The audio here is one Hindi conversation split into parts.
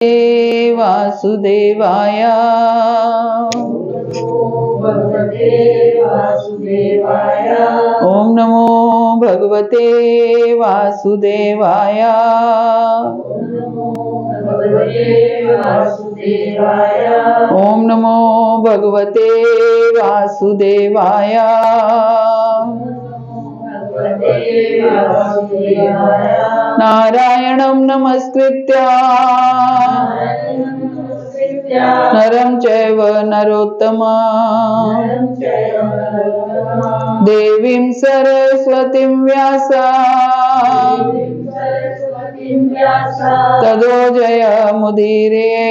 वासुदेवाय। ओम नमो भगवते वासुदेवाय। ओम नमो भगवते वासुदेवाय। नारायणं नमस्कृत्य नरं चैव नरोत्तमं देवीं सरस्वतीं व्यासं ततो जयमुदीरये।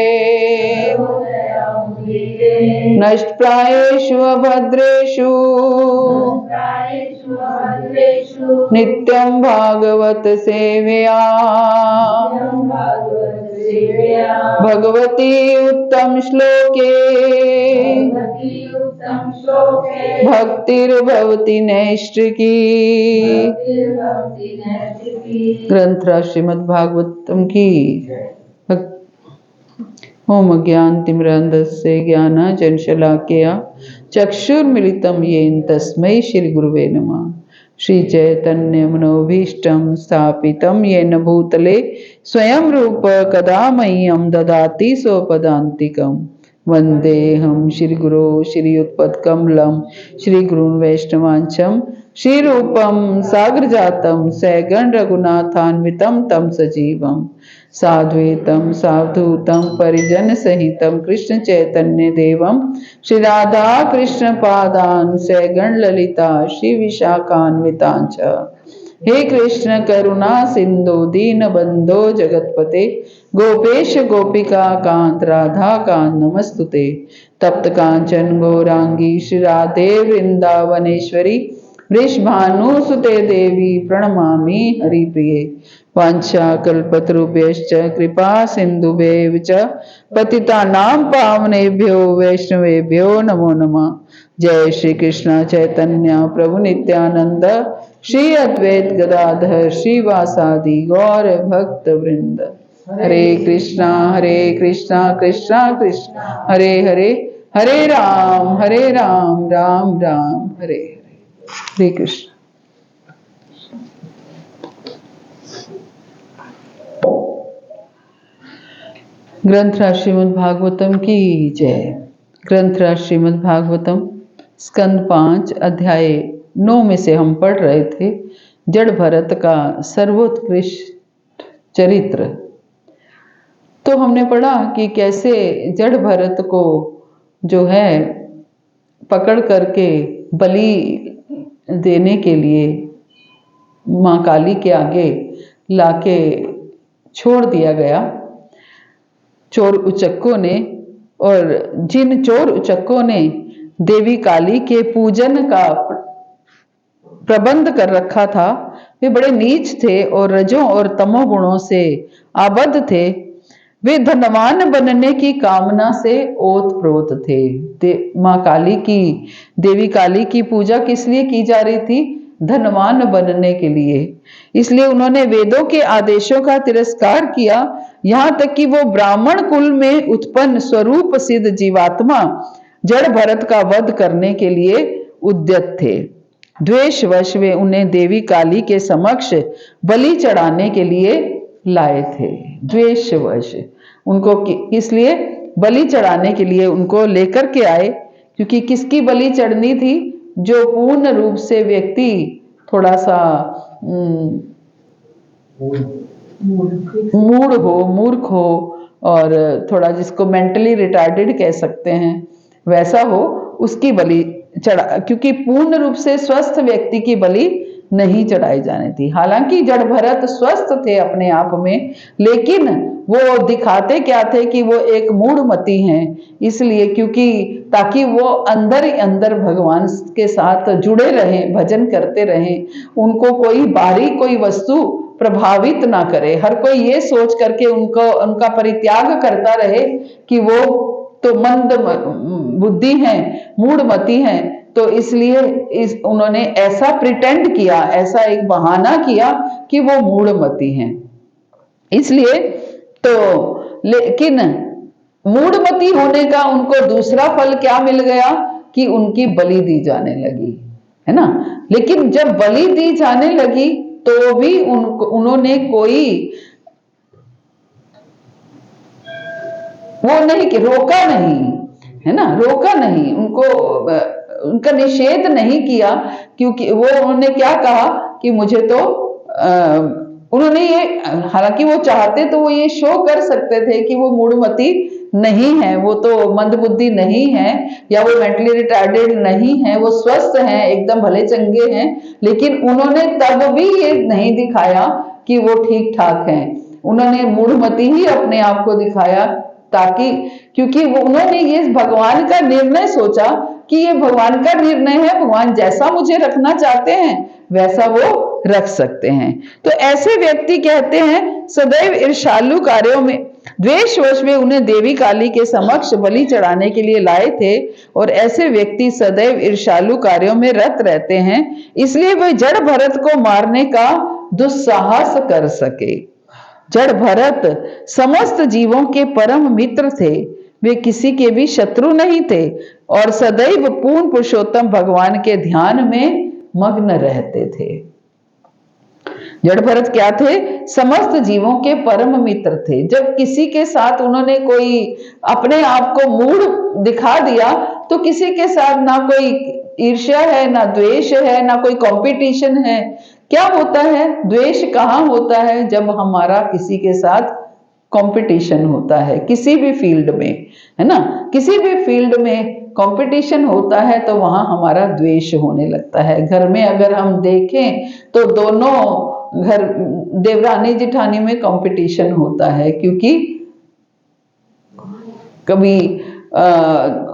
नष्टप्रायेषु भद्रेषु नित्यं भागवत सेवया। भगवती उत्तम श्लोके भक्तिर्भवति नैष्ठिकी। ग्रंथ श्रीमद् भागवतम की। ओम अज्ञानतिमिरान्धस्य ज्ञानाञ्जनशलाकया चक्षुर्मिलितं येन तस्मै श्री गुरुवे नमः। श्री चैतन्य मनोभीष्टं स्थापितं येन भूतले स्वयं रूप कदा मह्यं ददाति स्वपदान्तिकं। वन्देऽहं श्रीगुरो श्रीयुतपत्कमलं श्रीगुरून् वैष्णवांशं श्रीरूपं साग्रजातं सगण रघुनाथान्वितं तं सजीवं साद्वैतं सावधूतं परिजन सहितं कृष्ण चैतन्य देवं श्री राधा कृष्ण पादान् सगण ललिता श्री विशाखान्वितांच। हे कृष्ण करुणा सिंधु दीनबंधो जगतपते गोपेश गोपिका कांत राधा कांत नमस्तुते। तप्त कांचन गौरांगी श्री राधे वृंदावनेश्वरी वृषभानुसुते देवी प्रणमामि हरिप्रिये। वाञ्छाकल्पतरुभ्यश्च कृपा सिन्धुभ्येव च पतितानां पावनेभ्यो वैष्णवेभ्यो नमो नमः। जय श्री कृष्ण चैतन्य प्रभु नित्यानंद श्री अद्वैत गदाधर श्रीवासादि गौर भक्त वृंद। हरे कृष्णा कृष्णा कृष्णा हरे हरे, हरे राम राम राम हरे हरे। हरे कृष्ण। ग्रंथ श्रीमद् भागवतम की जय। ग्रंथ श्रीमद् भागवतम स्कंद 5 अध्याय 9 में से हम पढ़ रहे थे जड़ भरत का सर्वोत्कृष्ट चरित्र। तो हमने पढ़ा कि कैसे जड़ भरत को जो है पकड़ करके बलि देने के लिए माँ काली के आगे लाके छोड़ दिया गया चोर उचक्कों ने। और जिन चोर उचक्कों ने देवी काली के पूजन का प्रबंध कर रखा था वे बड़े नीच थे और रजों और तमो गुणों से आबद्ध थे। वे धनवान बनने की कामना से ओतप्रोत थे। माँ काली की देवी काली की पूजा किस लिए की जा रही थी? धनवान बनने के लिए। इसलिए उन्होंने वेदों के आदेशों का तिरस्कार किया। यहाँ तक कि वो ब्राह्मण कुल में उत्पन्न स्वरूप सिद्ध जीवात्मा जड़ भरत का वध करने के लिए उद्यत थे। द्वेषवश वे उन्हें देवी काली के समक्ष बलि चढ़ाने के लिए लाए थे। द्वेषवश उनको किस लिए? बलि चढ़ाने के लिए उनको लेकर के आए। क्योंकि किसकी बलि चढ़नी थी? जो पूर्ण रूप से व्यक्ति थोड़ा सा मूर्ख हो और थोड़ा जिसको मेंटली रिटार्डेड कह सकते हैं वैसा हो, उसकी बलि चढ़ा। क्योंकि पूर्ण रूप से स्वस्थ व्यक्ति की बलि नहीं चढ़ाई जानी थी। हालांकि जड़ भरत स्वस्थ थे अपने आप में, लेकिन वो दिखाते क्या थे कि वो एक मूढ़मती हैं। इसलिए क्योंकि ताकि वो अंदर ही अंदर भगवान के साथ जुड़े रहें, भजन करते रहें, उनको कोई बाहरी कोई वस्तु प्रभावित ना करे। हर कोई ये सोच करके उनका परित्याग करता रहे कि वो तो मंद बुद्धि हैं, मूढ़मती हैं। तो इसलिए उन्होंने ऐसा प्रिटेंड किया, ऐसा एक बहाना किया कि वो मूढ़मती हैं। इसलिए तो लेकिन मूढ़मती होने का उनको दूसरा फल क्या मिल गया कि उनकी बलि दी जाने लगी, है ना। लेकिन जब बलि दी जाने लगी तो भी उन्होंने कोई वो नहीं कि रोका नहीं, है ना, रोका नहीं उनको, उनका निषेध नहीं किया, क्योंकि वो उन्होंने क्या कहा कि मुझे तो उन्होंने ये, हालांकि वो चाहते तो वो ये शो कर सकते थे कि वो मूढ़मती नहीं है, वो तो मंदबुद्धि नहीं है, या वो मेंटली रिटार्डेड नहीं है, वो स्वस्थ हैं, एकदम भले चंगे हैं, लेकिन उन्होंने तब भी ये नहीं दिखाया कि वो ठीक ठाक हैं। उन्होंने मूढ़मती ही अपने आप को दिखाया, ताकि क्योंकि वो उन्होंने ये भगवान का निर्णय सोचा कि ये भगवान का निर्णय है, भगवान जैसा मुझे रखना चाहते हैं वैसा वो रख सकते हैं। तो ऐसे व्यक्ति कहते हैं सदैव ईर्ष्यालु कार्यों में, द्वेषवश में उन्हें देवी काली के समक्ष बलि चढ़ाने के लिए लाए थे, और ऐसे व्यक्ति सदैव ईर्ष्यालु कार्यों में रत रहते हैं, इसलिए वे जड़ भरत को मारने का दुस्साहस कर सके। जड़ भरत समस्त जीवों के परम मित्र थे, वे किसी के भी शत्रु नहीं थे, और सदैव पूर्ण पुरुषोत्तम भगवान के ध्यान में मग्न रहते थे। जड़ भरत क्या थे? समस्त जीवों के परम मित्र थे। जब किसी के साथ उन्होंने कोई अपने आप को मूड दिखा दिया तो किसी के साथ ना कोई ईर्ष्या है, ना द्वेष है, ना कोई कंपटीशन है। क्या होता है द्वेष? कहाँ होता है? जब हमारा किसी के साथ कंपटीशन होता है, किसी भी फील्ड में, है ना, किसी भी फील्ड में कंपटीशन होता है तो वहां हमारा द्वेष होने लगता है। घर में अगर हम देखें तो दोनों घर देवरानी जिठानी में कंपटीशन होता है, क्योंकि कभी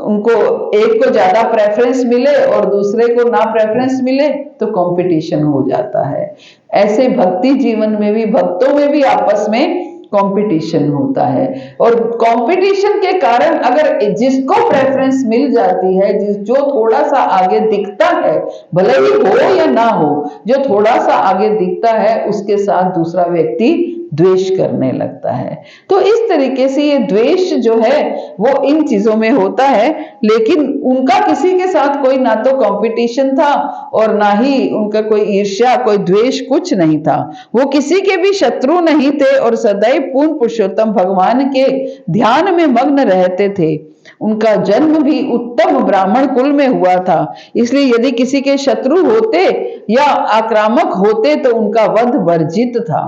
उनको एक को ज्यादा प्रेफरेंस मिले और दूसरे को ना प्रेफरेंस मिले तो कंपटीशन हो जाता है। ऐसे भक्ति जीवन में भी, भक्तों में भी आपस में कंपटीशन होता है, और कंपटीशन के कारण अगर जिसको प्रेफरेंस मिल जाती है, जो थोड़ा सा आगे दिखता है, भले ही हो या ना हो, जो थोड़ा सा आगे दिखता है उसके साथ दूसरा व्यक्ति द्वेष करने लगता है। तो इस तरीके से ये द्वेष जो है वो इन चीजों में होता है, लेकिन उनका किसी के साथ कोई ना तो कंपटीशन था और ना ही उनका कोई ईर्ष्या, कोई द्वेष, कुछ नहीं था। वो किसी के भी शत्रु नहीं थे और सदैव पूर्ण पुरुषोत्तम भगवान के ध्यान में मग्न रहते थे। उनका जन्म भी उत्तम ब्राह्मण कुल में हुआ था, इसलिए यदि किसी के शत्रु होते या आक्रामक होते तो उनका वध वर्जित था।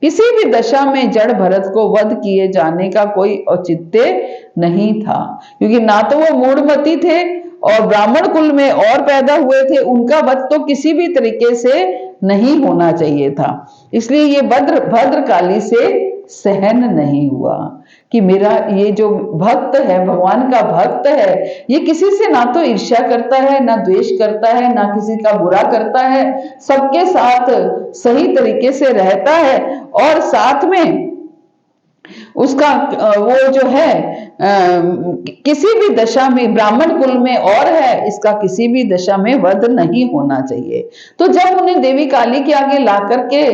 किसी भी दशा में जड़ भरत को वध किए जाने का कोई औचित्य नहीं था, क्योंकि ना तो वो मूढ़मती थे और ब्राह्मण कुल में और पैदा हुए थे, उनका वध तो किसी भी तरीके से नहीं होना चाहिए था। इसलिए ये भद्रकाली से सहन नहीं हुआ कि मेरा ये जो भक्त है, भगवान का भक्त है, ये किसी से ना तो ईर्ष्या करता है, ना द्वेष करता है, ना किसी का बुरा करता है, सबके साथ सही तरीके से रहता है, और साथ में उसका वो जो है किसी भी दशा में, ब्राह्मण कुल में और है, इसका किसी भी दशा में वध नहीं होना चाहिए। तो जब उन्हें देवी काली के आगे ला करके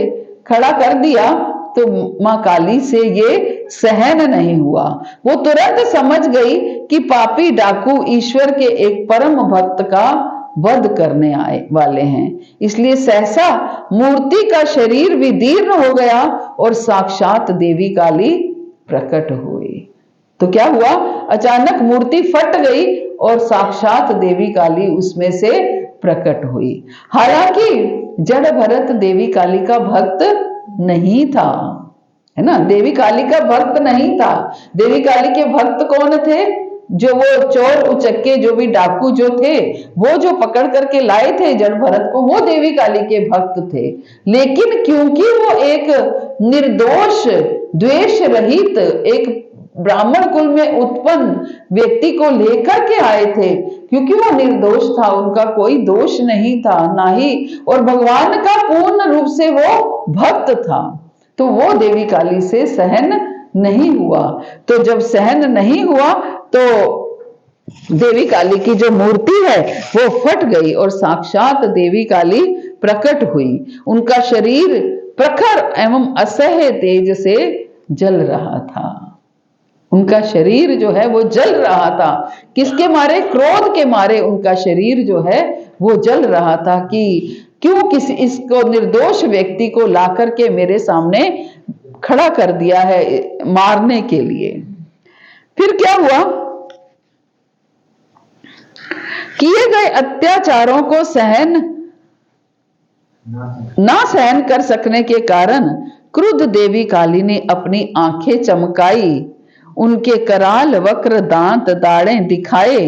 खड़ा कर दिया तो मां काली से ये सहन नहीं हुआ। वो तुरंत समझ गई कि पापी डाकू ईश्वर के एक परम भक्त का वध करने आए वाले हैं, इसलिए सहसा मूर्ति का शरीर विदीर्ण हो गया और साक्षात देवी काली प्रकट हुई। तो क्या हुआ? अचानक मूर्ति फट गई और साक्षात देवी काली उसमें से प्रकट हुई। हालांकि जड़ भरत देवी काली का भक्त नहीं था, है ना, देवी काली का भक्त नहीं था। देवी काली के भक्त कौन थे? जो वो चोर उचक्के, जो भी डाकू जो थे, वो जो पकड़ करके लाए थे जड़ भरत को, वो देवी काली के भक्त थे। लेकिन क्योंकि वो एक निर्दोष, द्वेष रहित, एक ब्राह्मण कुल में उत्पन्न व्यक्ति को लेकर के आए थे, क्योंकि वो निर्दोष था, उनका कोई दोष नहीं था, ना ही, और भगवान का पूर्ण रूप से वो भक्त था, तो वो देवी काली से सहन नहीं हुआ। तो जब सहन नहीं हुआ तो देवी काली की जो मूर्ति है वो फट गई और साक्षात देवी काली प्रकट हुई। उनका शरीर प्रखर एवं असह्य तेज से जल रहा था। उनका शरीर जो है वो जल रहा था। किसके मारे? क्रोध के मारे उनका शरीर जो है वो जल रहा था कि क्यों किसी इसको निर्दोष व्यक्ति को ला करके मेरे सामने खड़ा कर दिया है मारने के लिए। फिर क्या हुआ? किए गए अत्याचारों को ना सहन कर सकने के कारण क्रुद्ध देवी काली ने अपनी आंखें चमकाई, उनके कराल वक्र दांत दाढ़ें दिखाए,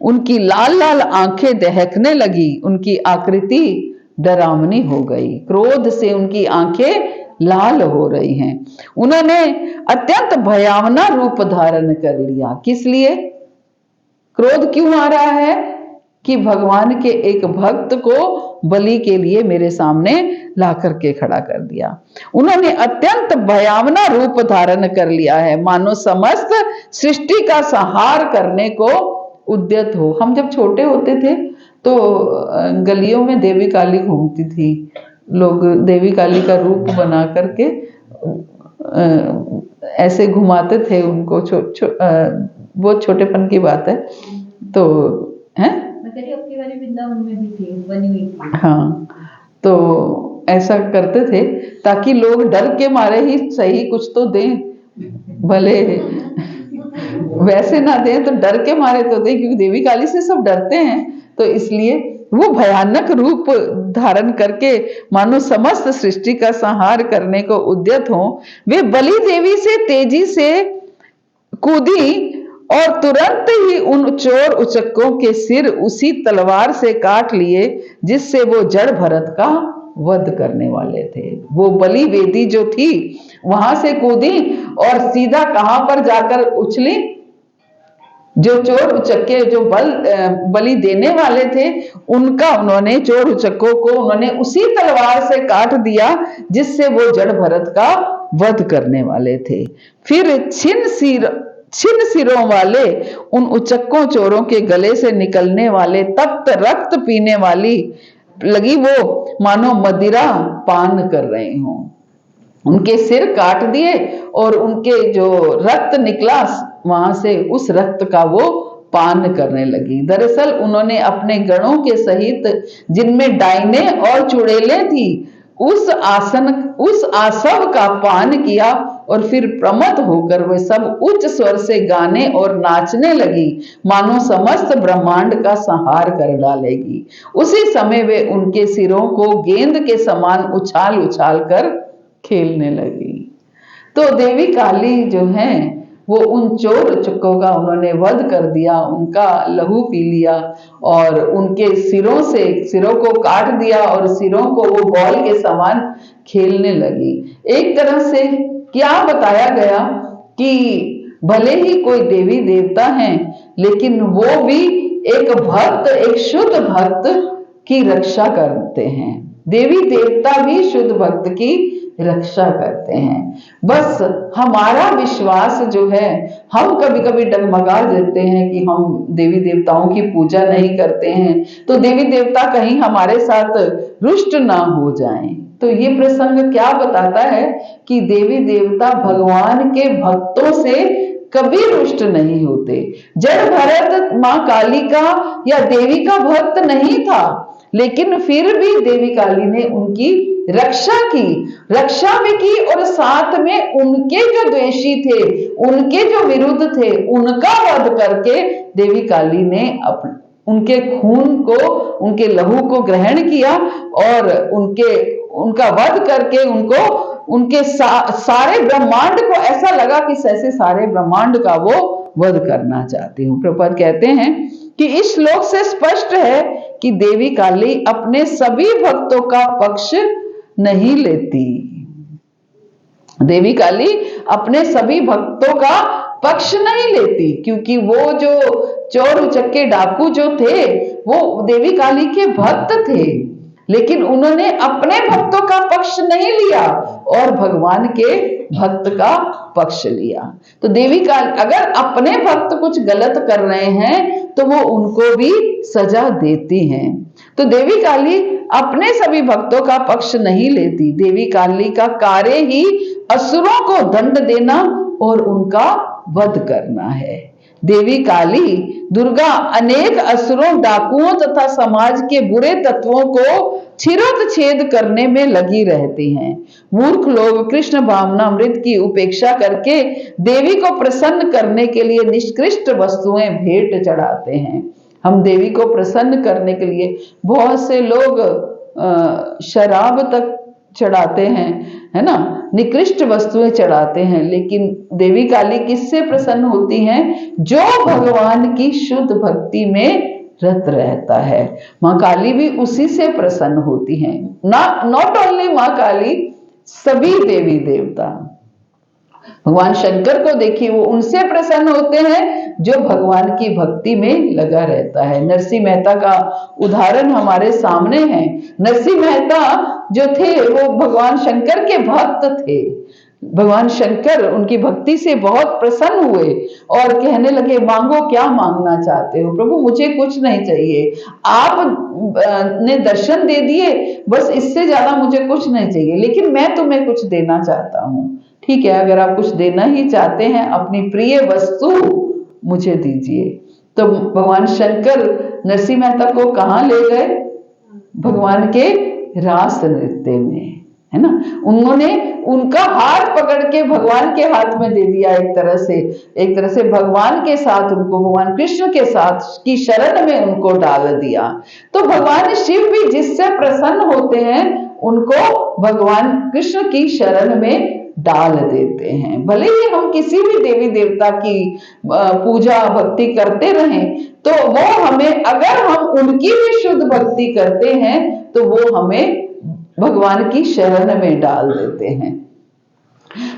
उनकी लाल लाल आंखें दहकने लगी, उनकी आकृति डरावनी हो गई। क्रोध से उनकी आंखें लाल हो रही हैं। उन्होंने अत्यंत भयावना रूप धारण कर लिया। किस लिए क्रोध क्यों आ रहा है? कि भगवान के एक भक्त को बलि के लिए मेरे सामने ला करके खड़ा कर दिया। उन्होंने अत्यंत भयावना रूप धारण कर लिया है, मानो समस्त सृष्टि का संहार करने को उद्यत हो। हम जब छोटे होते थे तो गलियों में देवी काली घूमती थी, लोग देवी काली का रूप बना करके ऐसे घुमाते थे उनको। बहुत छोटेपन की बात है। तो है वृंदावन में भी थी, बनी हुई थी। हाँ, तो ऐसा करते थे ताकि लोग डर के मारे ही सही कुछ तो दें, भले वैसे ना दें तो डर के मारे तो दें, क्योंकि देवी काली से सब डरते हैं। तो इसलिए वो भयानक रूप धारण करके मानो समस्त सृष्टि का संहार करने को उद्यत हो। वे बलि देवी से तेजी से कूदी और तुरंत ही उन चोर उचक्कों के सिर उसी तलवार से काट लिए जिससे वो जड़ भरत का वध करने वाले थे। वो बलि वेदी जो थी वहां से कूदी और सीधा कहां पर जाकर उछली? जो चोर उचक्के जो बलि देने वाले थे उनका उन्होंने, चोर उचक्कों को उन्होंने उसी तलवार से काट दिया जिससे वो जड़ भरत का वध करने वाले थे। फिर छिन्न सिरों वाले उन उचक्कों चोरों के गले से निकलने वाले तप्त रक्त पीने वाली लगी वो मानो मदिरा पान कर रहे हों। उनके सिर काट दिए और उनके जो रक्त निकला वहां से उस रक्त का वो पान करने लगी। दरअसल उन्होंने अपने गणों के सहित जिनमें डाइने और चुड़ैलें थी उस आसव का पान किया और फिर प्रमत्त होकर वे सब उच्च स्वर से गाने और नाचने लगी, मानो समस्त ब्रह्मांड का संहार कर डालेगी। उसी समय वे उनके सिरों को गेंद के समान उछाल उछाल कर खेलने लगी। तो देवी काली जो है वो उन चोर उचक्कों का उन्होंने वध कर दिया, उनका लहू पी लिया और उनके सिरों को काट दिया और सिरों को वो बॉल के समान खेलने लगी। एक तरह से क्या बताया गया कि भले ही कोई देवी देवता हैं लेकिन वो भी एक भक्त, एक शुद्ध भक्त की रक्षा करते हैं। देवी देवता भी शुद्ध भक्त की रक्षा करते हैं। बस हमारा विश्वास जो है, हम कभी कभी डगमगा देते हैं कि हम देवी देवताओं की पूजा नहीं करते हैं तो देवी देवता कहीं हमारे साथ रुष्ट ना हो जाएं। तो ये प्रसंग क्या बताता है कि देवी देवता भगवान के भक्तों से कभी रुष्ट नहीं होते। जड़ भरत मां काली का या देवी का भक्त नहीं था, लेकिन फिर भी देवी काली ने उनकी रक्षा भी की और साथ में उनके जो द्वेषी थे, उनके जो विरुद्ध थे, उनका वध करके देवी काली ने उनके खून को, उनके लहू को ग्रहण किया और उनका वध करके उनके सारे ब्रह्मांड को ऐसा लगा कि जैसे सारे ब्रह्मांड का वो वध करना चाहती हूँ। प्रभुपाद कहते हैं कि इस श्लोक से स्पष्ट है कि देवी काली अपने सभी भक्तों का पक्ष नहीं लेती। देवी काली अपने सभी भक्तों का पक्ष नहीं लेती, क्योंकि वो जो चोर उचक्के डाकू जो थे वो देवी काली के भक्त थे, लेकिन उन्होंने अपने भक्तों का पक्ष नहीं लिया और भगवान के भक्त का पक्ष लिया। तो देवी काली अगर अपने भक्त कुछ गलत कर रहे हैं तो वो उनको भी सजा देती हैं। तो देवी काली अपने सभी भक्तों का पक्ष नहीं लेती। देवी काली का कार्य ही असुरों को दंड देना और उनका वध करना है। देवी काली दुर्गा अनेक असुरों, डाकुओं तथा समाज के बुरे तत्वों को छिरोत-छेद करने में लगी रहती हैं। मूर्ख लोग कृष्ण भावनामृत की उपेक्षा करके देवी को प्रसन्न करने के लिए निष्कृष्ट वस्तुएं भेंट चढ़ाते हैं। हम देवी को प्रसन्न करने के लिए बहुत से लोग शराब तक चढ़ाते हैं, है ना, निकृष्ट वस्तुएं चढ़ाते हैं। लेकिन देवी काली किससे प्रसन्न होती हैं? जो भगवान की शुद्ध भक्ति में रत रहता है। माँ काली भी उसी से प्रसन्न होती हैं। नॉट ओनली माँ काली, सभी देवी देवता। भगवान शंकर को देखिए, वो उनसे प्रसन्न होते हैं जो भगवान की भक्ति में लगा रहता है। नरसिंह मेहता का उदाहरण हमारे सामने है। नरसिंह मेहता जो थे वो भगवान शंकर के भक्त थे। भगवान शंकर उनकी भक्ति से बहुत प्रसन्न हुए और कहने लगे, मांगो, क्या मांगना चाहते हो? प्रभु मुझे कुछ नहीं चाहिए, आप ने दर्शन दे दिए, बस इससे ज्यादा मुझे कुछ नहीं चाहिए, लेकिन मैं तुम्हें कुछ देना चाहता हूँ। ठीक है, अगर आप कुछ देना ही चाहते हैं, अपनी प्रिय वस्तु मुझे दीजिए। तो भगवान शंकर नरसिंह मेहता को कहाँ ले गए? भगवान के रास नृत्य में, है ना। उन्होंने उनका हाथ पकड़ के भगवान के हाथ में दे दिया। एक तरह से भगवान के साथ उनको, भगवान कृष्ण के साथ की शरण में उनको डाल दिया। तो भगवान शिव भी जिससे प्रसन्न होते हैं उनको भगवान कृष्ण की शरण में डाल देते हैं। भले ही हम किसी भी देवी देवता की पूजा भक्ति करते रहें, तो वो हमें, अगर हम उनकी भी शुद्ध भक्ति करते हैं तो वो हमें भगवान की शरण में डाल देते हैं।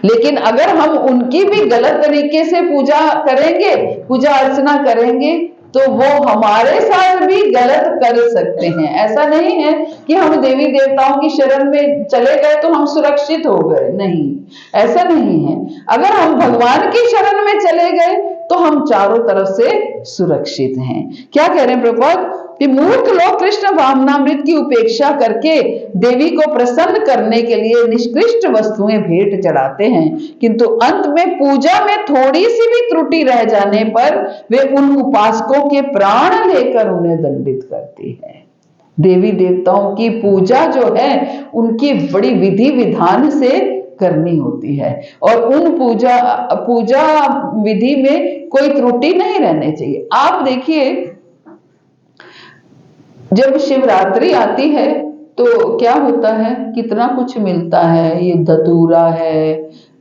लेकिन अगर हम उनकी भी गलत तरीके से पूजा करेंगे, पूजा अर्चना करेंगे, तो वो हमारे साथ भी गलत कर सकते हैं। ऐसा नहीं है कि हम देवी देवताओं की शरण में चले गए तो हम सुरक्षित हो गए, नहीं, ऐसा नहीं है। अगर हम भगवान की शरण में चले गए तो हम चारों तरफ से सुरक्षित हैं। क्या कह रहे हैं प्रभुपाद कि मूर्ख लोग कृष्ण भावनामृत की उपेक्षा करके देवी को प्रसन्न करने के लिए निष्कृष्ट वस्तुएं भेंट चढ़ाते हैं, किंतु अंत में पूजा में थोड़ी सी भी त्रुटि रह जाने पर वे उन उपासकों के प्राण लेकर उन्हें दंडित करती है। देवी देवताओं की पूजा जो है उनकी बड़ी विधि विधान से करनी होती है, और उन पूजा विधि में कोई त्रुटि नहीं रहनी चाहिए। आप देखिए, जब शिवरात्रि आती है तो क्या होता है, कितना कुछ मिलता है। ये धतूरा है,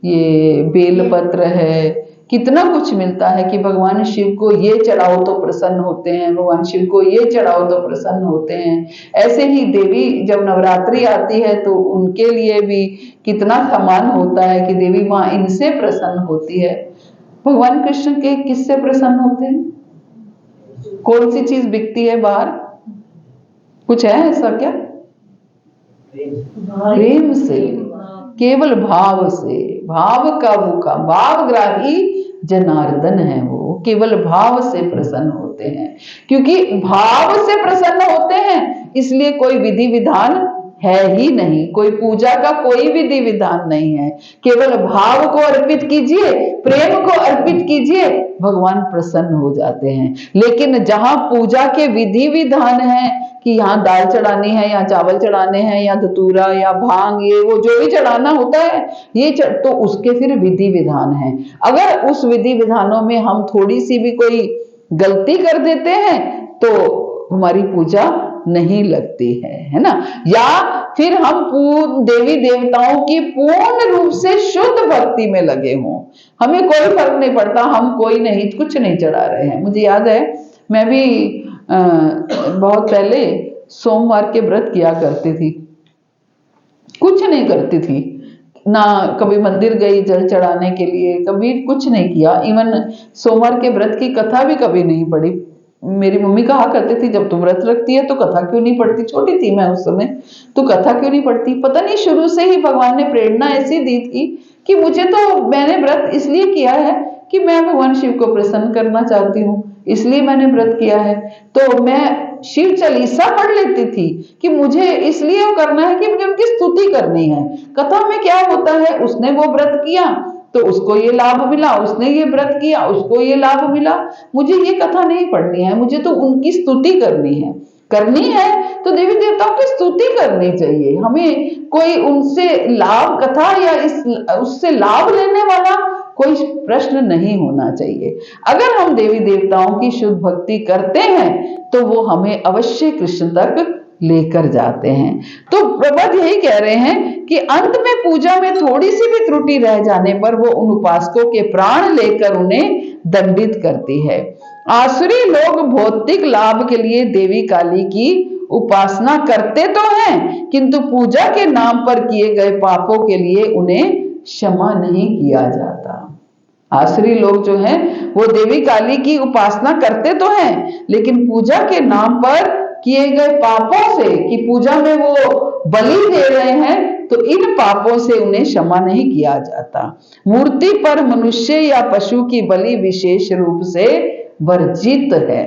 ये बेलपत्र है, कितना कुछ मिलता है कि भगवान शिव को ये चढ़ाओ तो प्रसन्न होते हैं, भगवान शिव को ये चढ़ाओ तो प्रसन्न होते हैं। ऐसे ही देवी जब नवरात्रि आती है तो उनके लिए भी कितना सामान होता है कि देवी माँ इनसे प्रसन्न होती है। भगवान कृष्ण के किससे प्रसन्न होते हैं? कौन सी चीज बिकती है बाहर? कुछ है ऐसा क्या? प्रेम से, केवल भाव से। भाव का भूखा, भावग्राही जनार्दन है वो, केवल भाव से प्रसन्न होते हैं। क्योंकि भाव से प्रसन्न होते हैं इसलिए कोई विधि विधान है ही नहीं, कोई पूजा का कोई विधि विधान नहीं है। केवल भाव को अर्पित कीजिए, प्रेम को अर्पित कीजिए, भगवान प्रसन्न हो जाते हैं। लेकिन जहां पूजा के विधि विधान है कि यहाँ दाल चढ़ानी है, या चावल चढ़ाने हैं, या धतूरा या भांग, ये वो जो भी चढ़ाना होता है, ये तो उसके फिर विधि विधान है। अगर उस विधि विधानों में हम थोड़ी सी भी कोई गलती कर देते हैं तो हमारी पूजा नहीं लगती है ना। या फिर हम देवी देवताओं की पूर्ण रूप से शुद्ध भक्ति में लगे हों, हमें कोई फर्क नहीं पड़ता, हम कोई नहीं, कुछ नहीं चढ़ा रहे हैं। मुझे याद है, मैं भी बहुत पहले सोमवार के व्रत किया करती थी, कुछ नहीं करती थी ना, कभी मंदिर गई जल चढ़ाने के लिए, कभी कुछ नहीं किया। इवन सोमवार के व्रत की कथा भी कभी नहीं पढ़ी। मेरी मम्मी कहा करते थी, जब तुम व्रत रखती है तो कथा क्यों नहीं पढ़ती? छोटी थी मैं उस समय, तो कथा क्यों नहीं पढ़ती? पता नहीं, शुरू से ही भगवान ने प्रेरणा ऐसी दी थी कि मुझे तो, मैंने व्रत इसलिए किया है कि मैं भगवान शिव को प्रसन्न करना चाहती हूँ, इसलिए मैंने व्रत किया है। तो मैं शिव चालीसा पढ़ लेती थी कि मुझे इसलिए करना है कि मुझे उनकी स्तुति करनी है। कथा में क्या होता है, उसने वो व्रत किया तो उसको ये लाभ मिला, उसने ये व्रत किया, उसको ये लाभ मिला। मुझे ये कथा नहीं पढ़नी है, मुझे तो उनकी स्तुति करनी है तो देवी देवताओं की स्तुति करनी चाहिए। हमें कोई उनसे लाभ कथा या उससे लाभ लेने वाला कोई प्रश्न नहीं होना चाहिए। अगर हम देवी देवताओं की शुद्ध भक्ति करते हैं तो वो हमें अवश्य कृष्ण तक लेकर जाते हैं। तो प्रभुपाद यही कह रहे हैं कि अंत में पूजा में थोड़ी सी भी त्रुटि रह जाने पर वो उन उपासकों के प्राण लेकर उन्हें दंडित करती है। आसुरी लोग भौतिक लाभ के लिए देवी काली की उपासना करते तो हैं, किंतु पूजा के नाम पर किए गए पापों के लिए उन्हें क्षमा नहीं किया जाता। आसुरी लोग जो हैं वो देवी काली की उपासना करते तो हैं, लेकिन पूजा के नाम पर किए गए पापों से, कि पूजा में वो बलि दे रहे हैं, तो इन पापों से उन्हें क्षमा नहीं किया जाता। मूर्ति पर मनुष्य या पशु की बलि विशेष रूप से वर्जित है।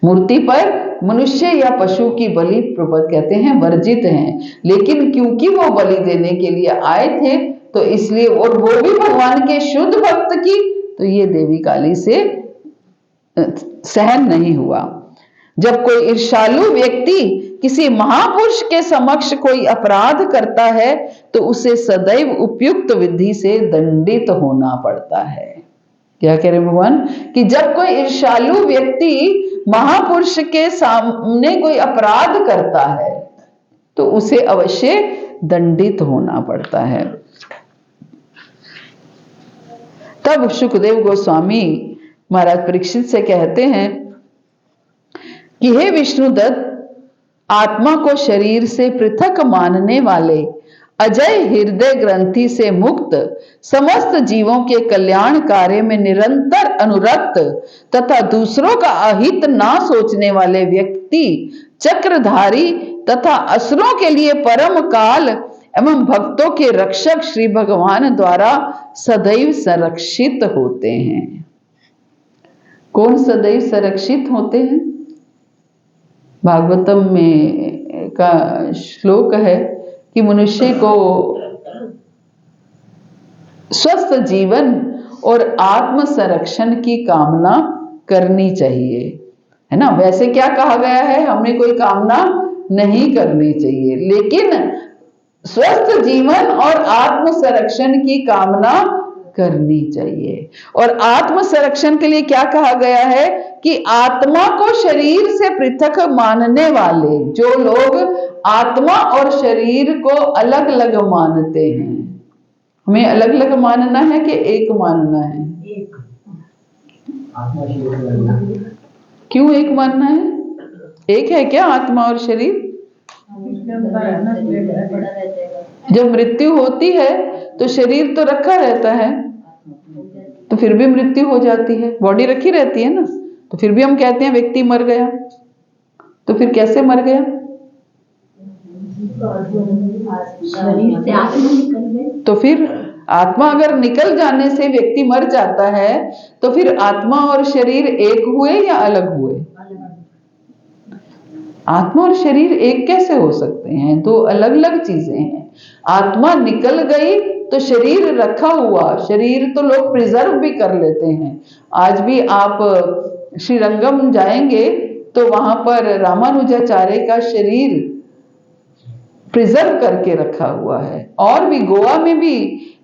मूर्ति पर मनुष्य या पशु की बलि प्रभुपाद कहते हैं वर्जित हैं, लेकिन क्योंकि वो बलि देने के लिए आए थे तो इसलिए, और वो भी भगवान के शुद्ध भक्त की, तो ये देवी काली से सहन नहीं हुआ। जब कोई ईर्ष्यालु व्यक्ति किसी महापुरुष के समक्ष कोई अपराध करता है तो उसे सदैव उपयुक्त विधि से दंडित होना पड़ता है। क्या कह रहे भगवान कि जब कोई ईर्ष्यालु व्यक्ति महापुरुष के सामने कोई अपराध करता है तो उसे अवश्य दंडित होना पड़ता है। तब सुखदेव गोस्वामी महाराज परीक्षित से कहते हैं कि हे विष्णुदत्त, आत्मा को शरीर से पृथक मानने वाले, अजय हृदय ग्रंथि से मुक्त, समस्त जीवों के कल्याण कार्य में निरंतर अनुरक्त तथा दूसरों का अहित ना सोचने वाले व्यक्ति चक्रधारी तथा असुरों के लिए परम काल एवं भक्तों के रक्षक श्री भगवान द्वारा सदैव संरक्षित होते हैं। कौन सदैव संरक्षित होते हैं? भागवतम में का श्लोक है कि मनुष्य को स्वस्थ जीवन और आत्म संरक्षण की कामना करनी चाहिए, है ना। वैसे क्या कहा गया है, हमने कोई कामना नहीं करनी चाहिए, लेकिन स्वस्थ जीवन और आत्म संरक्षण की कामना करनी चाहिए। और आत्म संरक्षण के लिए क्या कहा गया है कि आत्मा को शरीर से पृथक मानने वाले, जो लोग आत्मा और शरीर को अलग अलग मानते हैं। हमें अलग अलग मानना है कि एक मानना है? एक। क्यों एक मानना है? एक है क्या आत्मा और शरीर? जब मृत्यु होती है तो शरीर तो रखा रहता है, तो फिर भी मृत्यु हो जाती है, बॉडी रखी रहती है ना, तो फिर भी हम कहते हैं व्यक्ति मर गया। तो फिर कैसे मर गया? तो फिर आत्मा अगर निकल जाने से व्यक्ति मर जाता है तो फिर आत्मा और शरीर एक हुए या अलग हुए? आत्मा और शरीर एक कैसे हो सकते हैं? दो अलग अलग चीजें हैं। आत्मा निकल गई तो शरीर रखा हुआ, शरीर तो लोग प्रिजर्व भी कर लेते हैं। आज भी आप श्रीरंगम जाएंगे तो वहां पर रामानुजाचार्य का शरीर प्रिजर्व करके रखा हुआ है, और भी गोवा में भी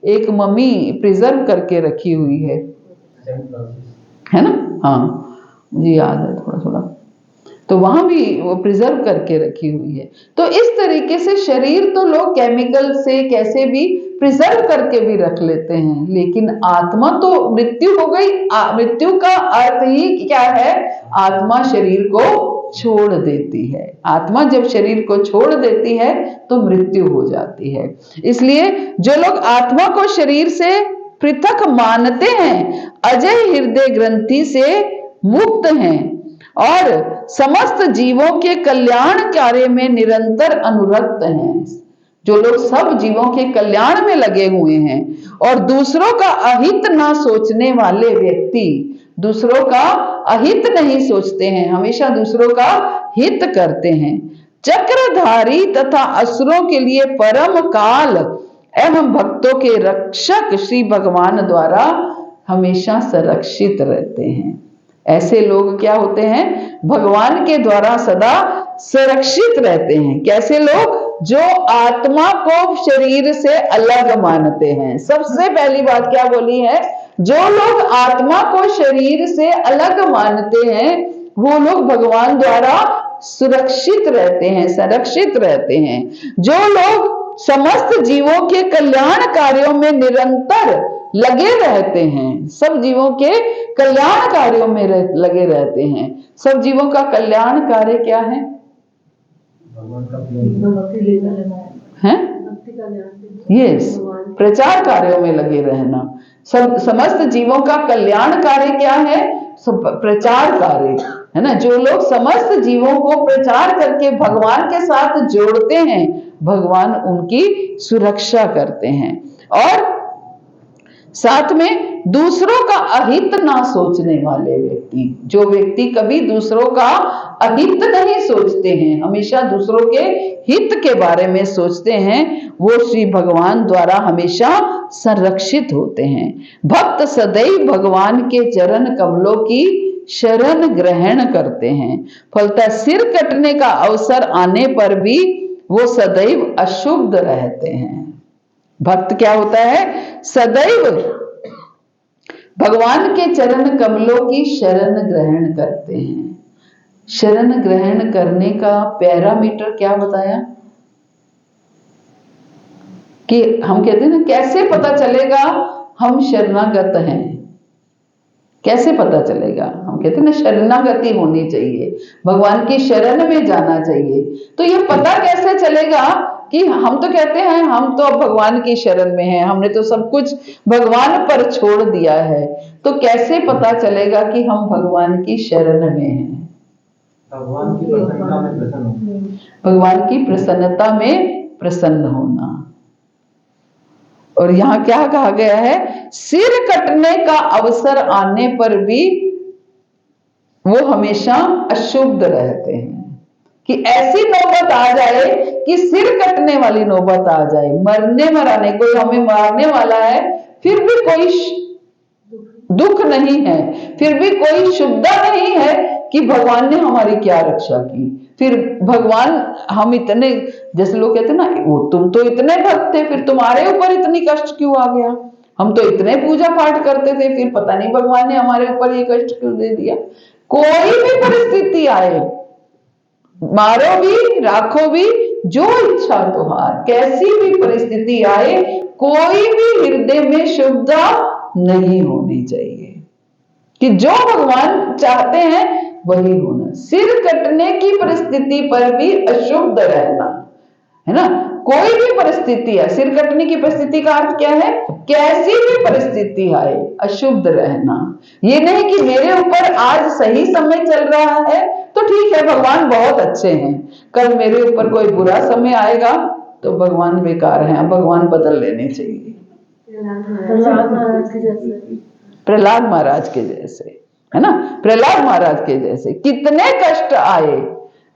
एक मम्मी प्रिजर्व करके रखी हुई है ना। हाँ, मुझे याद है थोड़ा थोड़ा, तो वहां भी वो प्रिजर्व करके रखी हुई है। तो इस तरीके से शरीर तो लोग केमिकल से कैसे भी प्रिजर्व करके भी रख लेते हैं, लेकिन आत्मा तो मृत्यु हो गई। मृत्यु का अर्थ ही क्या है? आत्मा शरीर को छोड़ देती है। आत्मा जब शरीर को छोड़ देती है तो मृत्यु हो जाती है। इसलिए जो लोग आत्मा को शरीर से पृथक मानते हैं, अजय हृदय ग्रंथि से मुक्त हैं और समस्त जीवों के कल्याण कार्य में निरंतर अनुरक्त हैं, जो लोग सब जीवों के कल्याण में लगे हुए हैं और दूसरों का अहित ना सोचने वाले व्यक्ति, दूसरों का अहित नहीं सोचते हैं, हमेशा दूसरों का हित करते हैं। चक्रधारी तथा असुरों के लिए परम काल एवं भक्तों के रक्षक श्री भगवान द्वारा हमेशा संरक्षित रहते हैं। ऐसे लोग क्या होते हैं? भगवान के द्वारा सदा सुरक्षित रहते हैं। कैसे लोग? जो आत्मा को शरीर से अलग मानते हैं। सबसे पहली बात क्या बोली है? जो लोग आत्मा को शरीर से अलग मानते हैं वो लोग भगवान द्वारा सुरक्षित रहते हैं, संरक्षित रहते हैं। जो लोग समस्त जीवों के कल्याण कार्यों में निरंतर लगे रहते हैं, सब जीवों के कल्याण कार्यों में लगे रहते हैं। सब जीवों का कल्याण कार्य क्या है? हैं? यस, प्रचार कार्यों में लगे रहना। सब समस्त जीवों का कल्याण कार्य क्या है? सब प्रचार कार्य है ना। जो लोग समस्त जीवों को प्रचार करके भगवान के साथ जोड़ते हैं, भगवान उनकी सुरक्षा करते हैं। और साथ में दूसरों का अहित ना सोचने वाले व्यक्ति, जो व्यक्ति कभी दूसरों का अहित नहीं सोचते हैं, हमेशा दूसरों के हित के बारे में सोचते हैं, वो श्री भगवान द्वारा हमेशा संरक्षित होते हैं। भक्त सदैव भगवान के चरण कमलों की शरण ग्रहण करते हैं। फलतः सिर कटने का अवसर आने पर भी वो सदैव अशुद्ध रहते हैं। भक्त क्या होता है? सदैव भगवान के चरण कमलों की शरण ग्रहण करते हैं। शरण ग्रहण करने का पैरामीटर क्या बताया? कि हम कहते हैं ना, कैसे पता चलेगा हम शरणागत हैं? कैसे पता चलेगा? हम कहते हैं ना, शरणागति होनी चाहिए, भगवान की शरण में जाना चाहिए। तो ये पता कैसे चलेगा कि हम तो कहते हैं हम तो अब भगवान की शरण में हैं, हमने तो सब कुछ भगवान पर छोड़ दिया है, तो कैसे पता चलेगा कि हम भगवान की शरण में हैं? भगवान की प्रसन्नता में प्रसन्न होना। भगवान की प्रसन्नता में प्रसन्न होना। और यहाँ क्या कहा गया है? सिर कटने का अवसर आने पर भी वो हमेशा अशुद्ध रहते हैं। कि ऐसी नौबत आ जाए कि सिर कटने वाली नौबत आ जाए, मरने मराने, कोई हमें मारने वाला है, फिर भी कोई दुख नहीं है, फिर भी कोई शुद्धता नहीं है कि भगवान ने हमारी क्या रक्षा की। फिर भगवान, हम इतने, जैसे लोग कहते हैं ना, वो तुम तो इतने भक्त थे, फिर तुम्हारे ऊपर इतनी कष्ट क्यों आ गया? हम तो इतने पूजा पाठ करते थे, फिर पता नहीं भगवान ने हमारे ऊपर ये कष्ट क्यों दे दिया। कोई भी परिस्थिति आए, मारो भी राखो भी जो इच्छा तुहार, कैसी भी परिस्थिति आए, कोई भी हृदय में शुद्धता नहीं होनी चाहिए कि जो भगवान चाहते हैं वही होना। सिर कटने की परिस्थिति पर भी अशुद्ध रहना, है ना। कोई भी परिस्थिति है, सिर कटने की परिस्थिति का अर्थ क्या है? कैसी भी परिस्थिति आए, अशुद्ध रहना। ये नहीं कि मेरे ऊपर आज सही समय चल रहा है तो ठीक है, भगवान बहुत अच्छे हैं, कल मेरे ऊपर कोई बुरा समय आएगा तो भगवान बेकार है, भगवान बदल लेने चाहिए। प्रहलाद महाराज के जैसे, है ना, प्रहलाद महाराज के जैसे कितने कष्ट आए,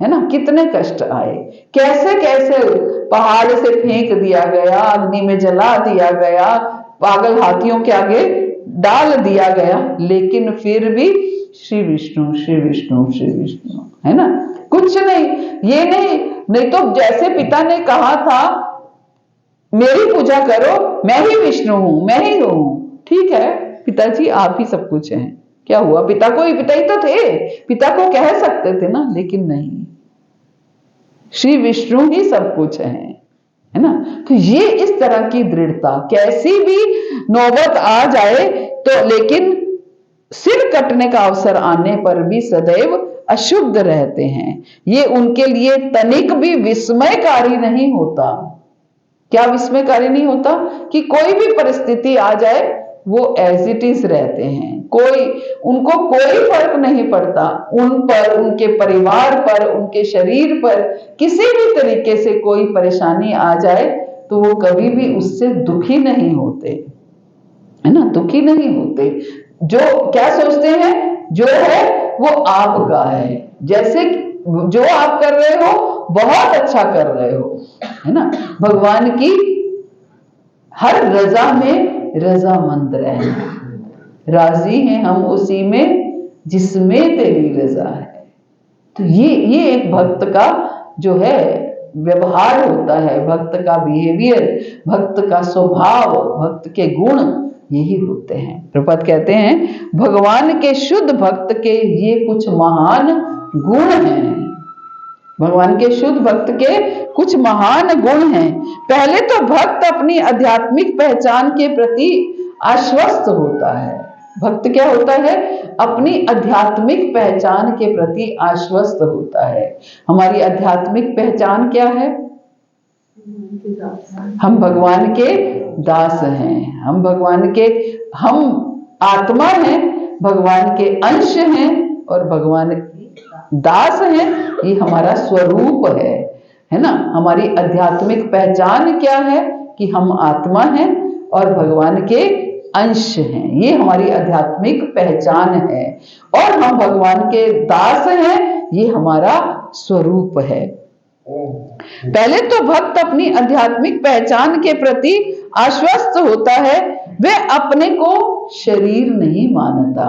है ना, कितने कष्ट आए, कैसे कैसे पहाड़ से फेंक दिया गया, अग्नि में जला दिया गया, पागल हाथियों के आगे डाल दिया गया, लेकिन फिर भी श्री विष्णु श्री विष्णु श्री विष्णु, है ना, कुछ नहीं। ये नहीं तो जैसे पिता ने कहा था मेरी पूजा करो, मैं ही विष्णु हूं, मैं ही हूं, ठीक है पिताजी आप ही सब कुछ हैं, क्या हुआ? पिता ही तो थे, पिता को कह सकते थे ना, लेकिन नहीं, श्री विष्णु ही सब कुछ है ना। तो ये इस तरह की दृढ़ता, कैसी भी नौबत आ जाए तो, लेकिन सिर कटने का अवसर आने पर भी सदैव अशुद्ध रहते हैं। ये उनके लिए तनिक भी विस्मयकारी नहीं होता। क्या विस्मयकारी नहीं होता? कि कोई भी परिस्थिति आ जाए वो एज इट इज रहते हैं, उनको कोई फर्क नहीं पड़ता, उन पर, उनके परिवार पर, उनके शरीर पर किसी भी तरीके से कोई परेशानी आ जाए तो वो कभी भी उससे दुखी नहीं होते, है ना, दुखी नहीं होते। जो क्या सोचते हैं, जो है वो आपका है, जैसे जो आप कर रहे हो बहुत अच्छा कर रहे हो, है ना। भगवान की हर रजा में रजामंद रहें, राजी हैं हम उसी में जिसमें तेरी रजा है। तो ये एक भक्त का जो है व्यवहार होता है, भक्त का बिहेवियर, भक्त का स्वभाव, भक्त के गुण यही होते हैं। प्रभुपाद कहते हैं भगवान के शुद्ध भक्त के ये कुछ महान गुण हैं। भगवान के शुद्ध भक्त के कुछ महान गुण हैं। पहले तो भक्त अपनी आध्यात्मिक पहचान के प्रति आश्वस्त होता है। भक्त क्या होता है? अपनी आध्यात्मिक पहचान के प्रति आश्वस्त होता है। हमारी आध्यात्मिक पहचान क्या है? हम भगवान के दास हैं, हम भगवान के, हम आत्मा हैं, भगवान के अंश हैं और भगवान दास हैं। ये हमारा स्वरूप है ना। हमारी आध्यात्मिक पहचान क्या है? कि हम आत्मा हैं और भगवान के अंश हैं। ये हमारी आध्यात्मिक पहचान है। और हम भगवान के दास हैं, ये हमारा स्वरूप है। पहले तो भक्त अपनी आध्यात्मिक पहचान के प्रति आश्वस्त होता है। वह अपने को शरीर नहीं मानता,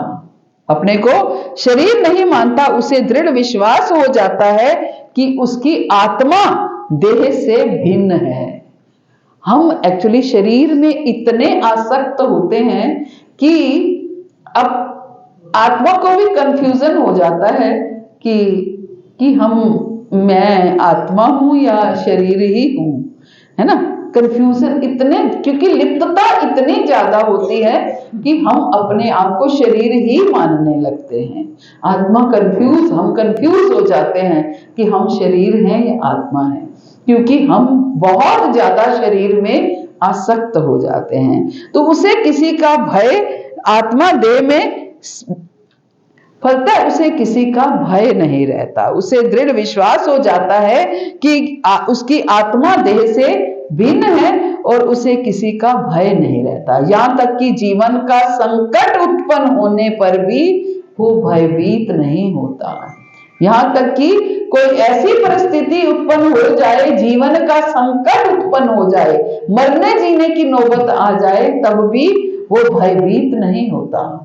अपने को शरीर नहीं मानता। उसे दृढ़ विश्वास हो जाता है कि उसकी आत्मा देह से भिन्न है। हम एक्चुअली शरीर में इतने आसक्त होते हैं कि अब आत्मा को भी कंफ्यूजन हो जाता है कि मैं आत्मा हूं या शरीर ही हूं, है ना। कंफ्यूजन इतने, क्योंकि लिप्तता इतनी ज्यादा होती है कि हम अपने आप को शरीर ही मानने लगते हैं। हम कंफ्यूज हो जाते हैं कि हम शरीर हैं या आत्मा है, क्योंकि हम बहुत ज्यादा शरीर में आसक्त हो जाते हैं। तो उसे किसी का भय, आत्मा देह में फलता, उसे किसी का भय नहीं रहता। उसे दृढ़ विश्वास हो जाता है कि उसकी आत्मा देह से भिन्न है और उसे किसी का भय नहीं रहता। यहाँ तक कि जीवन का संकट उत्पन्न होने पर भी वो भयभीत नहीं होता। यहाँ तक कि कोई ऐसी परिस्थिति उत्पन्न हो जाए, जीवन का संकट उत्पन्न हो जाए, मरने जीने की नौबत आ जाए, तब भी वो भयभीत नहीं होता।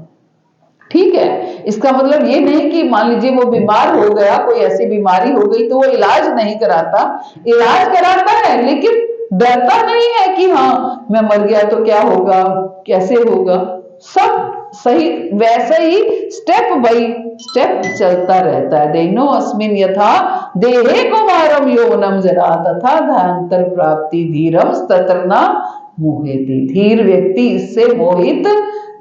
ठीक है, इसका मतलब ये नहीं कि मान लीजिए वो बीमार हो गया, कोई ऐसी बीमारी हो गई तो वो इलाज नहीं कराता। इलाज कराता है, लेकिन डरता नहीं है कि हाँ मैं मर गया तो क्या होगा, कैसे होगा। सब सही वैसे ही स्टेप बाय स्टेप चलता रहता है। देनो अस्मिन यथा देहे कुमारम यौवनम जरा तथा धांतर प्राप्ति धीरम तत्रना मोहेति। धीर व्यक्ति इससे मोहित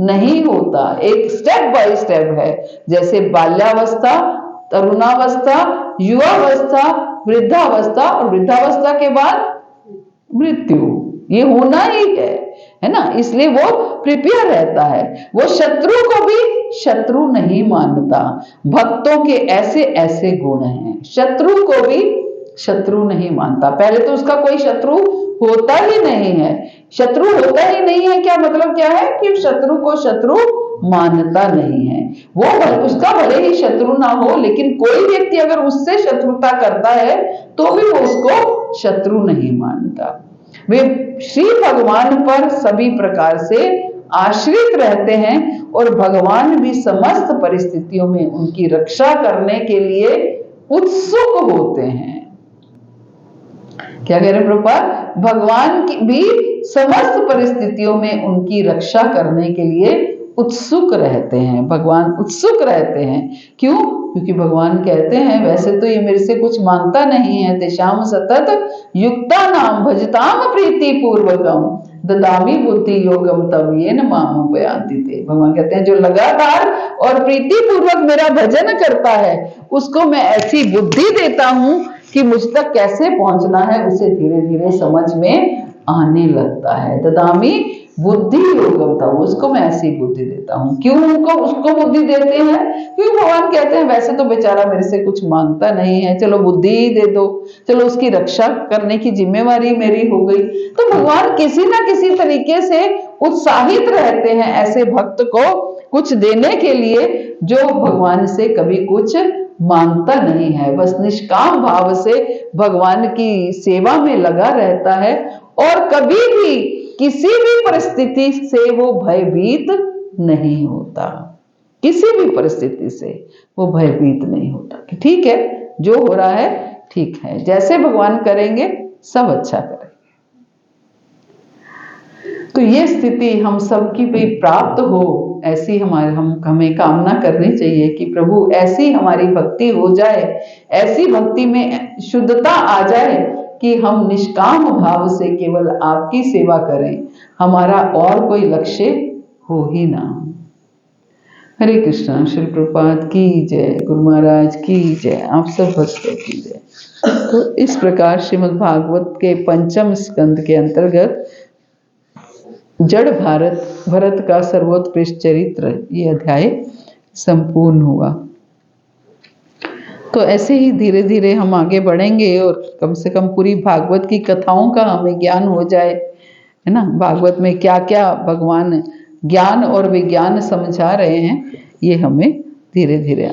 नहीं होता। एक स्टेप बाय स्टेप है, जैसे बाल्यावस्था, तरुणावस्था, युवावस्था, वृद्धावस्था और वृद्धावस्था के बाद मृत्यु। ये होना ही है ना। इसलिए वो प्रिपेयर रहता है। वो शत्रु को भी शत्रु नहीं मानता। भक्तों के ऐसे ऐसे गुण हैं। शत्रु को भी शत्रु नहीं मानता। पहले तो उसका कोई शत्रु होता ही नहीं है। शत्रु होता ही नहीं है, क्या मतलब क्या है? कि शत्रु को शत्रु मानता नहीं है। वो उसका भले ही शत्रु ना हो, लेकिन कोई व्यक्ति अगर उससे शत्रुता करता है तो भी वो उसको शत्रु नहीं मानता। वे श्री भगवान पर सभी प्रकार से आश्रित रहते हैं और भगवान भी समस्त परिस्थितियों में उनकी रक्षा करने के लिए उत्सुक होते हैं। क्या कह रहे हैं प्रभुपाद? भगवान की भी समस्त परिस्थितियों में उनकी रक्षा करने के लिए उत्सुक रहते हैं। भगवान उत्सुक रहते हैं। क्यों? क्योंकि भगवान कहते हैं वैसे तो ये मेरे से कुछ मांगता नहीं है। तेषाम सतत युक्ता नाम भजताम प्रीति पूर्वकम ददामी बुद्धि योगम तम येन माम उपयान्ति ते। भगवान कहते हैं जो लगातार और प्रीति पूर्वक मेरा भजन करता है उसको मैं ऐसी बुद्धि देता हूं कि मुझ तक कैसे पहुंचना है उसे धीरे धीरे समझ में आने लगता है। ददामी बुद्धि योगम था, उसको मैं ऐसी बुद्धि देता हूँ। क्यों उसको बुद्धि देते हैं? क्योंकि भगवान कहते हैं वैसे तो बेचारा मेरे से कुछ मांगता नहीं है, चलो बुद्धि ही दे दो, चलो उसकी रक्षा करने की जिम्मेवारी मेरी हो गई। तो भगवान किसी ना किसी तरीके से उत्साहित रहते हैं ऐसे भक्त को कुछ देने के लिए जो भगवान से कभी कुछ मांगता नहीं है, बस निष्काम भाव से भगवान की सेवा में लगा रहता है और कभी भी किसी भी परिस्थिति से वो भयभीत नहीं होता, किसी भी परिस्थिति से वो भयभीत नहीं होता कि ठीक है जो हो रहा है ठीक है, जैसे भगवान करेंगे सब अच्छा करेंगे। तो ये स्थिति हम सबकी भी प्राप्त हो, ऐसी हमें कामना करनी चाहिए कि प्रभु ऐसी हमारी भक्ति हो जाए, ऐसी भक्ति में शुद्धता आ जाए कि हम निष्काम भाव से केवल आपकी सेवा करें, हमारा और कोई लक्ष्य हो ही ना। हरे कृष्णा। श्री प्रभुपाद की जय, गुरु महाराज की जय, आप सब भक्तों की जय। तो इस प्रकार श्रीमद् भागवत के पंचम स्कंद के अंतर्गत जड़ भरत का सर्वोत्कृष्ट चरित्र ये अध्याय संपूर्ण हुआ। तो ऐसे ही धीरे धीरे हम आगे बढ़ेंगे और कम से कम पूरी भागवत की कथाओं का हमें ज्ञान हो जाए, है ना। भागवत में क्या क्या भगवान ज्ञान और विज्ञान समझा रहे हैं ये हमें धीरे धीरे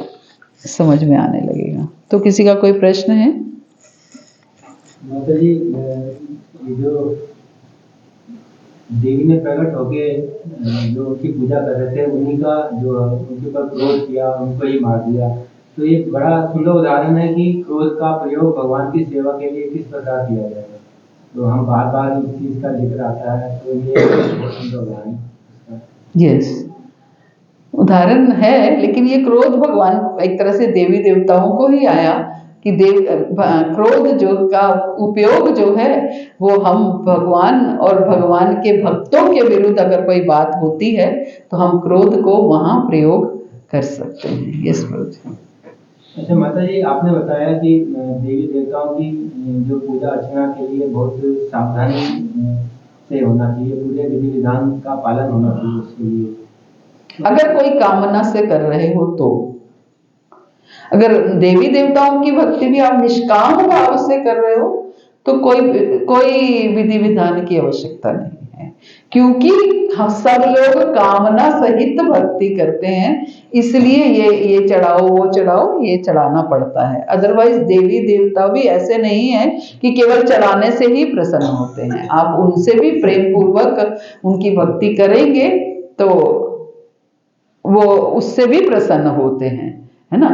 समझ में आने लगेगा। तो किसी का कोई प्रश्न है? माता जी, जो देवी ने प्रकट होके जो उनकी पूजा कर रहे थे, उन्हीं का जो उनके ऊपर क्रोध किया, उनको ही मार दिया। तो ये बड़ा सुंदर उदाहरण है कि क्रोध का प्रयोग भगवान की सेवा के लिए किस प्रकार किया जाएगा। तो हम बार बार इस चीज का जिक्र आता है, तो ये बहुत सुंदर उदाहरण है। यस, उदाहरण है, लेकिन ये क्रोध भगवान एक तरह से देवी देवताओं को ही आया कि क्रोध जो का उपयोग जो है वो हम भगवान और भगवान के भक्तों के विरुद्ध अगर कोई बात होती है तो हम क्रोध को वहां प्रयोग कर सकते हैं। यस प्रभु। अच्छा माता जी, आपने बताया कि देवी देवताओं की जो पूजा अर्चना के लिए बहुत सावधानी से होना चाहिए, पूरे विधि विधान का पालन होना चाहिए उसके लिए। अगर कोई कामना से कर रहे हो तो, अगर देवी देवताओं की भक्ति भी आप निष्काम भाव से कर रहे हो तो कोई विधि विधान की आवश्यकता नहीं है, क्योंकि हम सब लोग कामना सहित भक्ति करते हैं, इसलिए ये चढ़ाओ वो चढ़ाओ ये चढ़ाना पड़ता है। अदरवाइज देवी देवता भी ऐसे नहीं है कि केवल चढ़ाने से ही प्रसन्न होते हैं। आप उनसे भी प्रेम पूर्वक उनकी भक्ति करेंगे तो वो उससे भी प्रसन्न होते हैं, है ना।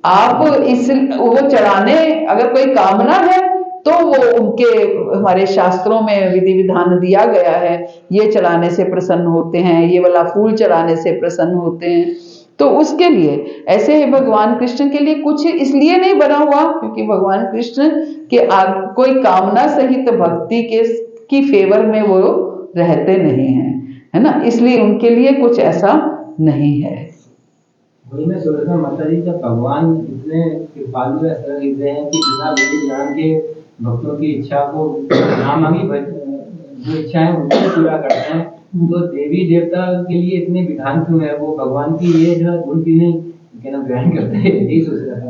आप वो चढ़ाने अगर कोई कामना है तो वो उनके हमारे शास्त्रों में विधि विधान दिया गया है, ये चढ़ाने से प्रसन्न होते हैं, ये वाला फूल चढ़ाने से प्रसन्न होते हैं। तो उसके लिए ऐसे ही भगवान कृष्ण के लिए कुछ इसलिए नहीं बना हुआ क्योंकि भगवान कृष्ण के कोई कामना सहित भक्ति की फेवर में वो रहते नहीं हैं, है ना, इसलिए उनके लिए कुछ ऐसा नहीं है। वही मैं सोच रहा हूँ माता जी, जब भगवान इतने कृपालु या सरल हृदय हैं कि बिना विधि विधान के भक्तों की इच्छा को ना मांगी जो इच्छा है उनको पूरा करते हैं, तो देवी देवता के लिए इतने विधान क्यों है? वो भगवान की ये जो उनकी नहीं ग्रहण करते हैं, यही सोच रहा था।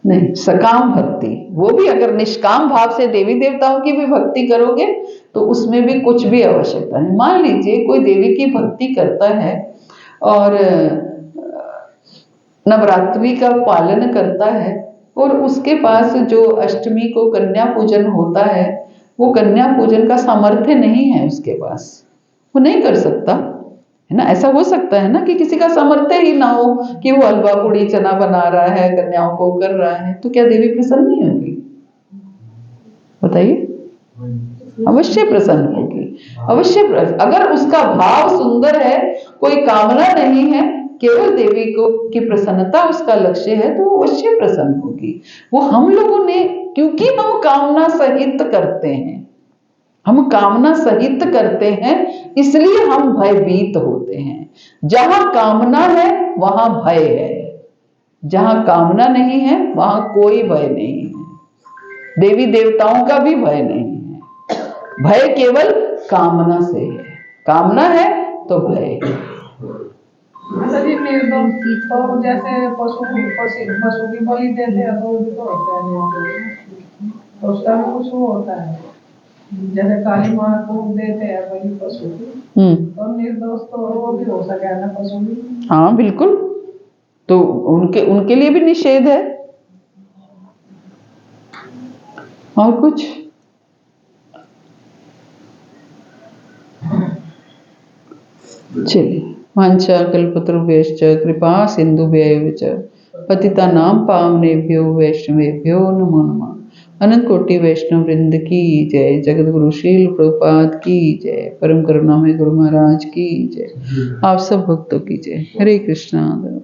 नहीं, सकाम भक्ति, वो भी अगर निष्काम भाव से देवी देवताओं की भी भक्ति करोगे तो उसमें भी कुछ भी आवश्यकता नहीं। मान लीजिए कोई देवी की भक्ति करता है और नवरात्रि का पालन करता है और उसके पास जो अष्टमी को कन्या पूजन होता है, वो कन्या पूजन का सामर्थ्य नहीं है उसके पास, वो नहीं कर सकता, है ना। ऐसा हो सकता है ना कि किसी का सामर्थ्य ही ना हो कि वो हलवा पूड़ी चना बना रहा है, कन्याओं को कर रहा है, तो क्या देवी प्रसन्न नहीं होगी? बताइए। अवश्य प्रसन्न होगी, अवश्य। अगर उसका भाव सुंदर है, कोई कामना नहीं है, केवल देवी को की प्रसन्नता उसका लक्ष्य है, तो वो अवश्य प्रसन्न होगी। वो हम लोगों ने, क्योंकि हम कामना सहित करते हैं, हम कामना सहित करते हैं, इसलिए हम भयभीत होते हैं। जहां कामना है वहां भय है, जहां कामना नहीं है वहां कोई भय नहीं है, देवी देवताओं का भी भय नहीं है। भय केवल कामना से है, कामना है तो भय है। तो जैसे पशु की बलि देते हैं तो भी तो होता है, तो उसका भी कुछ वो होता है। जैसे काली माँ को देते हैं बलि पशु की, तो निर्दोष तो वो भी हो सके ना पशु भी। हाँ बिल्कुल, तो उनके लिए भी निषेध है। और कुछ चलिए। वांछा कल्पतरुभ्यश्च कृपा सिन्धुभ्यैव च पतितानां पावनेभ्यो वैष्णवेभ्यो नमो नमः। अनंत कोटि वैष्णव वृंद की जय। जगत गुरु शील प्रभुपाद की जय। परम करुणामय गुरु महाराज की जय। आप सब भक्तों की जय। हरे कृष्णा।